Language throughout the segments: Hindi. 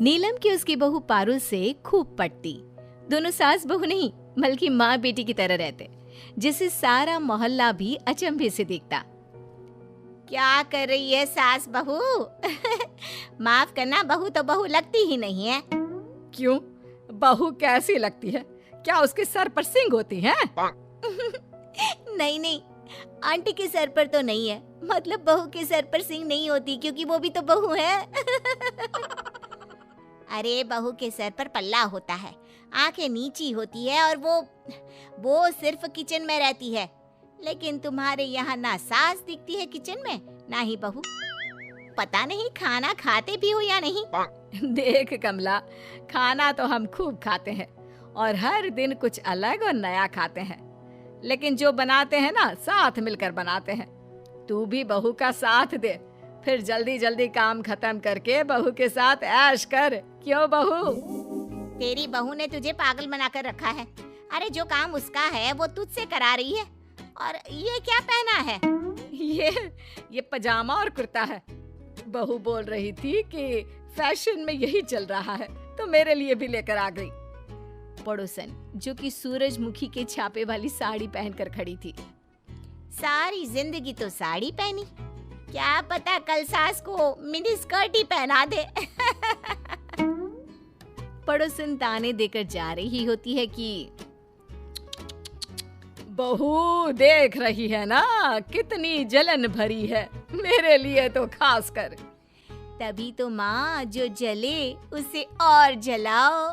नीलम की उसकी बहू पारुल से खूब पटती। दोनों सास बहू नहीं बल्कि माँ बेटी की तरह रहते, जिसे सारा मोहल्ला भी अचंभे से देखता। क्या कर रही है सास बहू? माफ करना, बहू तो बहू लगती ही नहीं है। क्यों? बहू कैसी लगती है? क्या उसके सर पर सींग होती हैं? नहीं नहीं, आंटी के सर पर तो नहीं है, मतलब बहू के सर पर सींग नहीं होती क्योंकि वो भी तो बहू है। अरे बहू के सर पर पल्ला होता है, आंखें नीची होती है और वो सिर्फ किचन में रहती है। लेकिन तुम्हारे यहाँ ना सास दिखती है किचन में, ना ही बहू। पता नहीं खाना खाते भी हो या नहीं। देख कमला, खाना तो हम खूब खाते हैं और हर दिन कुछ अलग और नया खाते हैं, लेकिन जो बनाते हैं ना साथ मिलकर बनाते हैं। तू भी बहू का साथ दे, फिर जल्दी जल्दी काम खत्म करके बहू के साथ ऐश कर। क्यों बहू? तेरी बहू ने तुझे पागल बनाकर रखा है। अरे जो काम उसका है वो तुझसे करा रही है। और ये क्या पहना है? ये पजामा और कुर्ता है। बहू बोल रही थी कि फैशन में यही चल रहा है, तो मेरे लिए भी लेकर आ गई। पड़ोसन जो कि सूरजमुखी के छापे वाली साड़ी पहनकर खड़ी थी। सारी जिंदगी तो साड़ी पहनी, क्या पता कल सास को मिनी स्कर्ट ही पहना दे। पड़ोसन ताने देकर जा रही होती है कि बहू देख रही है ना कितनी जलन भरी है, मेरे लिए तो खास कर। तभी तो माँ, जो जले उसे और जलाओ।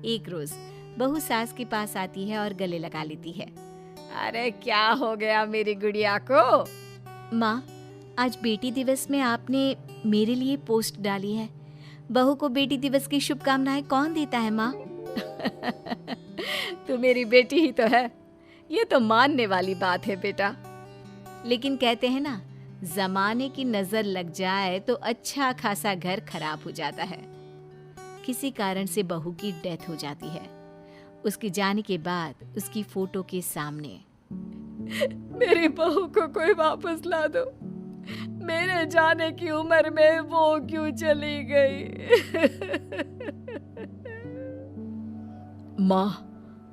एक रोज बहू सास के पास आती है और गले लगा लेती है। अरे क्या हो गया मेरी गुड़िया को? माँ, आज बेटी दिवस में आपने मेरे लिए पोस्ट डाली है। बहू को बेटी दिवस की शुभकामनाएं कौन देता है माँ? तू मेरी बेटी ही तो है, ये तो मानने वाली बात है बेटा। लेकिन कहते हैं ना, जमाने की नजर लग जाए तो अच्छा खासा घर खराब हो जाता है। किसी कारण से बहू की डेथ हो जाती है। उसके जाने के बाद उसकी फोटो के सामने, मेरी बहू को कोई वापस ला दो, मेरे जाने की उम्र में वो क्यों चली गई। माँ,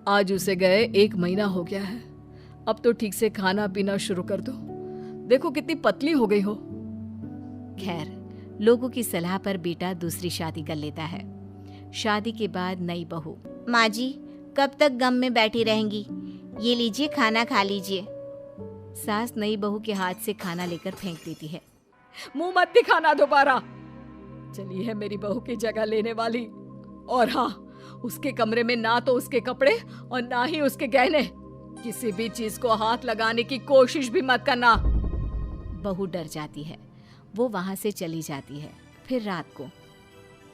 आज उसे गए 1 महीना हो गया है। अब तो ठीक से खाना पीना शुरू कर दो, देखो कितनी पतली हो गई हो। खैर, लोगों की सलाह पर बेटा दूसरी शादी कर लेता है। शादी के बाद नई बहू, माँ जी कब तक गम में बैठी रहेंगी, ये लीजिए खाना खा लीजिए। सास नई बहू के हाथ से खाना लेकर फेंक देती है। मुंह मत दिखाना दोबारा। चली है मेरी बहू की जगह लेने वाली। और हाँ, उसके कमरे में ना तो उसके कपड़े और ना ही उसके गहने, किसी भी चीज को हाथ लगाने की कोशिश भी मत करना। बहू डर जाती है, वो वहां से चली जाती है। फिर रात को,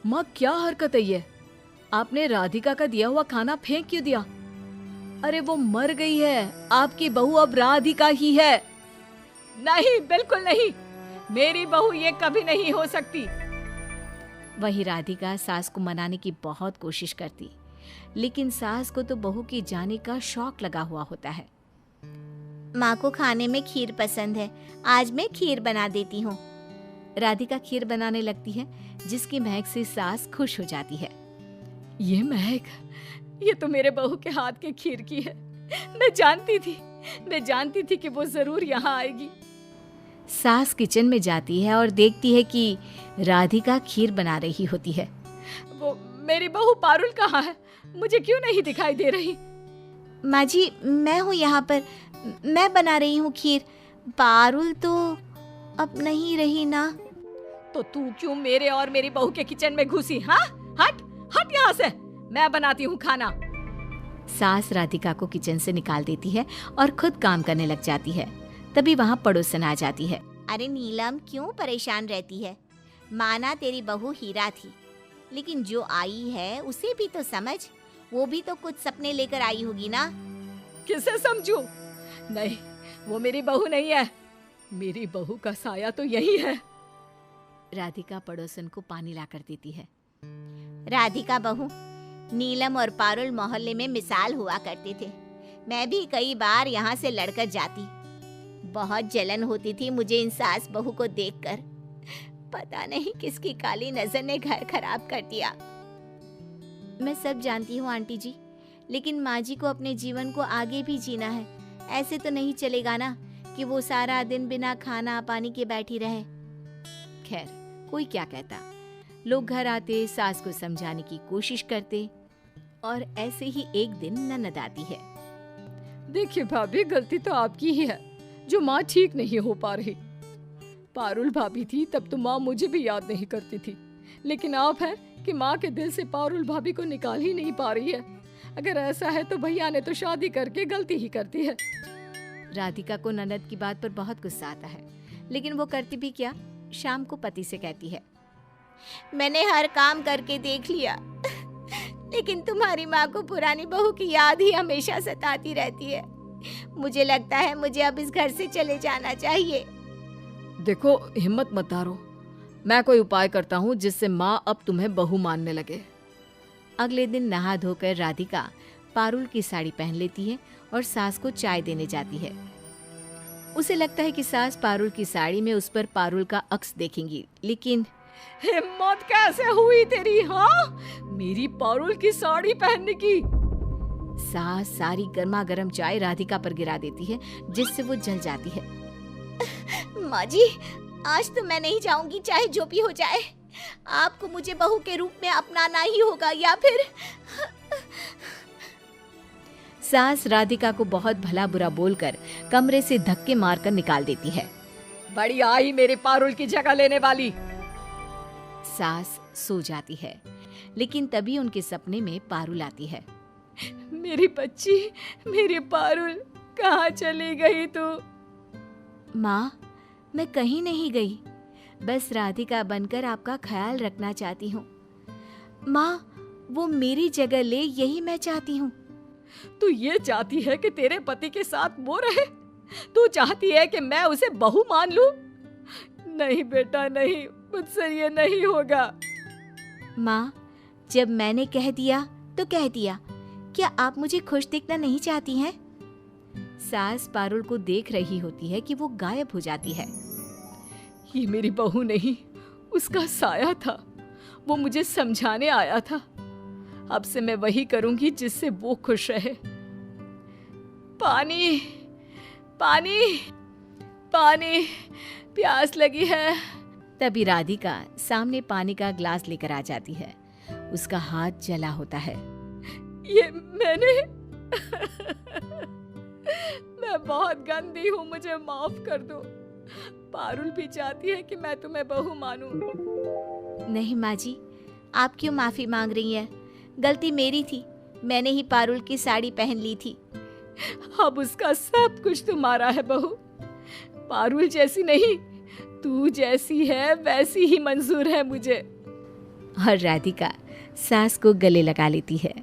माँ क्या हरकत है ये? आपने राधिका का दिया हुआ खाना फेंक क्यों दिया? अरे वो मर गई है, आपकी बहू अब राधिका ही है। नहीं, बिल्कुल नहीं, मेरी बहू ये कभी नहीं हो सकती। वही राधिका सास को मनाने की बहुत कोशिश करती, लेकिन सास को तो बहू के जाने का शौक लगा हुआ होता है। माँ को खाने में खीर पसंद है, आज मैं खीर बना देती हूँ। राधिका खीर बनाने लगती है, जिसकी महक से सास खुश हो जाती है। ये महक, ये तो मेरे बहू के हाथ के खीर की है। मैं जानती थी कि वो जरूर यहाँ आएगी। सास किचन में जाती है और देखती है कि राधिका खीर बना रही होती है। वो मेरी बहू पारुल कहाँ है? मुझे क्यों नहीं दिखाई दे रही? माँ जी, मैं हूँ यहाँ पर, मैं बना रही हूँ खीर। पारुल तो अब नहीं रही ना। तो तू क्यों मेरे और मेरी बहू के किचन में घुसी? हाँ, हट हट यहाँ से, मैं बनाती हूँ खाना। सास राधिका को किचन से निकाल देती है और खुद काम करने लग जाती है। तभी वहाँ पड़ोसन आ जाती है। अरे नीलम, क्यों परेशान रहती है? माना तेरी बहू हीरा थी, लेकिन जो आई है उसे भी तो समझ, वो भी तो कुछ सपने लेकर आई होगी ना। किसे समझूं? नहीं, वो मेरी बहू नहीं है, मेरी बहू का साया तो यही है। राधिका पड़ोसन को पानी लाकर देती है। राधिका बहू, नीलम और पारुल मोहल्ले में मिसाल हुआ करते थे। मैं भी कई बार यहाँ से लड़कर जाती। बहुत जलन होती थी मुझे इन सास बहू को देखकर। पता नहीं किसकी काली नजर ने घर खराब कर दिया। मैं सब जानती हूँ आंटी जी, लेकिन माँ जी को अपने जीवन को आगे भी जीना है। ऐसे तो नहीं चलेगा ना कि वो सारा दिन बिना खाना पानी के बैठी रहे। खैर, कोई क्या कहता। लोग घर आते, सास को समझाने की कोशिश करते और ऐसे ही एक दिन ननद आती है। देखिए भाभी, गलती तो आपकी ही है जो माँ ठीक नहीं हो पा रही। पारुल भाभी थी तब तो माँ मुझे भी याद नहीं करती थी, लेकिन आप है कि माँ के दिल से पारुल भाभी को निकाल ही नहीं पा रही है। अगर ऐसा है तो भैया ने तो शादी करके गलती ही करती है। राधिका को ननद की बात पर बहुत गुस्सा आता है, लेकिन वो करती भी क्या, शाम को पति से कहती है, मैंने हर काम करके देख लिया, लेकिन तुम्हारी माँ को पुरानी बहू की याद ही हमेशा सताती रहती है। मुझे लगता है मुझे अब इस घर से चले जाना चाहिए। देखो, हिम्मत मत हारो, मैं कोई उपाय करता हूँ जिससे माँ अब तुम्हें बहू मानने लगे। अगले दिन नहा धोकर राधिका पारुल की साड़ी पहन लेती है और सास को चाय देने जाती है। उसे लगता है कि सास पारुल की साड़ी में उस पर पारुल का अक्स देखेंगी, लेकिन हिम्मत कैसे हुई तेरी, हाँ, मेरी पारुल की साड़ी पहनने की। सास सारी गर्मा गर्म चाय राधिका पर गिरा देती है, जिससे वो जल जाती है। माँ जी, आज तो मैं नहीं जाऊंगी, चाहे जो भी हो जाए। आपको मुझे बहू के रूप में अपनाना ही होगा, या फिर सास राधिका को बहुत भला बुरा बोलकर कमरे से धक्के मारकर निकाल देती है। बड़ी आई मेरे पारुल की जगह लेने वाली। सास सो जाती है, लेकिन तभी उनके सपने में पारुल आती है। मेरी बच्ची, मेरी पारुल, कहाँ चली गई तू? माँ, मैं कहीं नहीं गई, बस राधिका बनकर आपका ख्याल रखना चाहती हूँ। माँ, वो मेरी जगह ले, यही मैं चाहती हूँ। तू ये चाहती है कि तेरे पति के साथ वो रहे? तू चाहती है कि मैं उसे बहू मान लूं? नहीं बेटा, नहीं, मुझसे ये नहीं होगा। माँ, जब मैंने कह दिया तो कह दिया, क्या आप मुझे खुश दिखना नहीं चाहती हैं? सास पारुल को देख रही होती है कि वो गायब हो जाती है। ये मेरी बहू नहीं, उसका साया था। वो मुझे समझाने आया था। अब से मैं वही करूंगी जिससे वो खुश रहे। पानी, पानी, पानी, प्यास लगी है। तभी राधिका सामने पानी का ग्लास लेकर आ जाती है। उसका हाथ जला होता है। ये मैंने मैं बहुत गंदी हूँ, मुझे माफ कर दो। पारुल भी चाहती है कि मैं तुम्हें बहू मानूं। नहीं माँ जी, आप क्यों माफी मांग रही हैं? गलती मेरी थी, मैंने ही पारुल की साड़ी पहन ली थी। अब उसका सब कुछ तुम्हारा है बहू। पारुल जैसी नहीं, तू जैसी है वैसी ही मंजूर है मुझे। और राधिका सास को गले लगा लेती है।